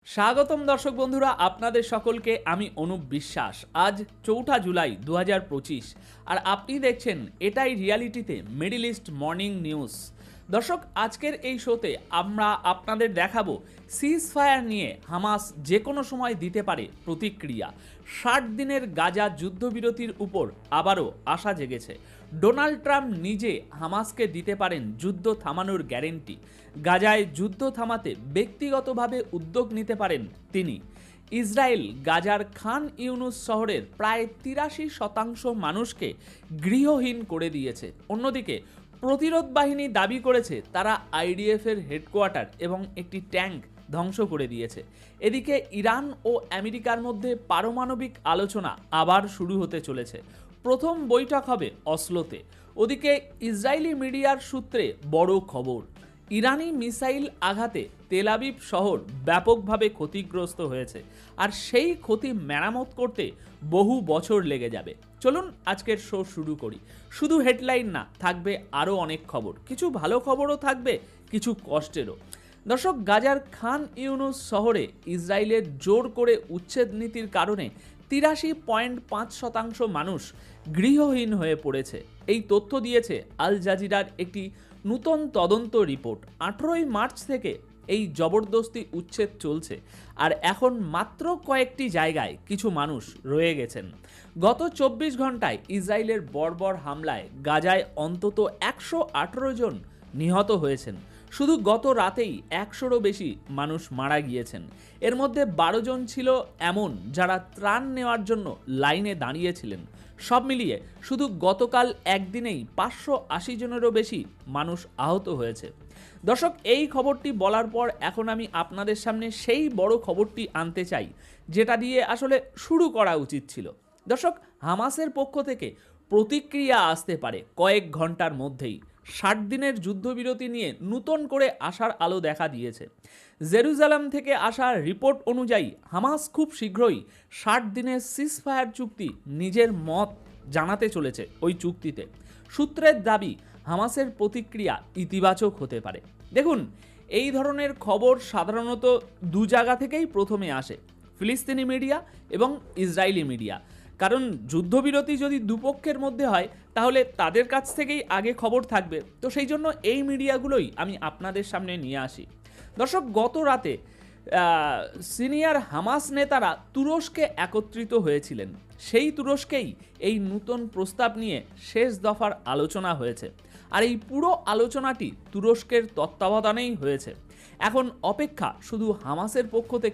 স্বাগতম দর্শক বন্ধুরা, আপনাদের সকলকে আমি অনুপ বিশ্বাস। আজ 4 জুলাই 2025 আর আপনি দেখছেন এটাই রিয়ালিটিতে মিডল ইস্ট মর্নিং নিউজ। দর্শক, আজকের এই শোতে আমরা আপনাদের দেখাবো সিজ ফায়ার নিয়ে হামাস যে কোনো সময় দিতে পারে প্রতিক্রিয়া। 60 দিনের গাজা যুদ্ধবিরতির উপর আবারও আশা জেগেছে। ডোনাল্ড ট্রাম্প নিজে হামাসকে দিতে পারেন যুদ্ধ থামানোর গ্যারেন্টি। গাজায় যুদ্ধ থামাতে ব্যক্তিগতভাবে উদ্যোগ নিতে পারেন তিনি। ইসরায়েল গাজার খান ইউনুস শহরের প্রায় 83% মানুষকে গৃহহীন করে দিয়েছে। অন্যদিকে প্রতিরোধ বাহিনী দাবি করেছে তারা আইডিএফের হেডকোয়ার্টার এবং একটি ট্যাঙ্ক ধ্বংস করে দিয়েছে। এদিকে ইরান ও আমেরিকার মধ্যে পারমাণবিক আলোচনা আবার শুরু হতে চলেছে। প্রথম বৈঠক হবে অসলোতে। ওদিকে ইসরায়েলি মিডিয়ার সূত্রে বড় খবর, ইরানি মিসাইল আঘাতে তেল আবিব শহর ব্যাপকভাবে ক্ষতিগ্রস্ত হয়েছে আর সেই ক্ষতি মেরামত করতে বহু বছর লেগে যাবে। চলুন আজকের শো শুরু করি। শুধু হেডলাইন না, থাকবে আরও অনেক খবর, কিছু ভালো খবরও থাকবে, কিছু কষ্টেরও। দর্শক, গাজার খান ইউনুস শহরে ইসরায়েলের জোর করে উচ্ছেদ নীতির কারণে 83.5% মানুষ গৃহহীন হয়ে পড়েছে। এই তথ্য দিয়েছে আল জাজিরার একটি নূতন তদন্ত রিপোর্ট। 18 মার্চ থেকে এই জবরদস্তি উচ্ছেদ চলছে আর এখন মাত্র কয়েকটি জায়গায় কিছু মানুষ রয়ে গেছেন। গত 24 ঘন্টায় ইসরায়েলের বর্বর হামলায় গাজায় অন্তত 118 জন নিহত হয়েছেন। শুধু গত রাতেই 100রও বেশি মানুষ মারা গিয়েছেন। এর মধ্যে 12 জন ছিল এমন যারা ত্রাণ নেওয়ার জন্য লাইনে দাঁড়িয়েছিলেন। সব মিলিয়ে শুধু গতকাল একদিনেই 580 জনেরও বেশি মানুষ আহত হয়েছে। দর্শক, এই খবরটি বলার পর এখন আমি আপনাদের সামনে সেই বড় খবরটি আনতে চাই যেটা দিয়ে আসলে শুরু করা উচিত ছিল। দর্শক, হামাসের পক্ষ থেকে প্রতিক্রিয়া আসতে পারে কয়েক ঘন্টার মধ্যেই। 60 দিনের যুদ্ধবিরতি নিয়ে নতুন করে আশার আলো দেখা দিয়েছে। জেরুজালেম থেকে আসা রিপোর্ট অনুযায়ী হামাস খুব শীঘ্রই 60 দিনের সিজফায়ার চুক্তি নিজের মত জানাতে চলেছে ওই চুক্তিতে। সূত্রের দাবি হামাসের প্রতিক্রিয়া ইতিবাচক হতে পারে। দেখুন, এই ধরনের খবর সাধারণত দু জায়গা থেকেই প্রথমে আসে, ফিলিস্তিনি মিডিয়া এবং ইসরায়েলি মিডিয়া। কারণ যুদ্ধবিরতি যদি দুপক্ষের মধ্যে হয় তাহলে তাদের কাছ থেকেই আগে খবর থাকবে, তো সেই জন্য এই মিডিয়াগুলোই আমি আপনাদের সামনে নিয়ে আসি। দর্শক, গত রাতে সিনিয়র হামাস নেতারা তুরস্কে একত্রিত হয়েছিলেন। সেই তুরস্কেই এই নতুন প্রস্তাব নিয়ে শেষ দফার আলোচনা হয়েছে আর এই পুরো আলোচনাটি তুরস্কের তত্ত্বাবধানেই হয়েছে। এখন অপেক্ষা শুধু হামাসের পক্ষ থেকে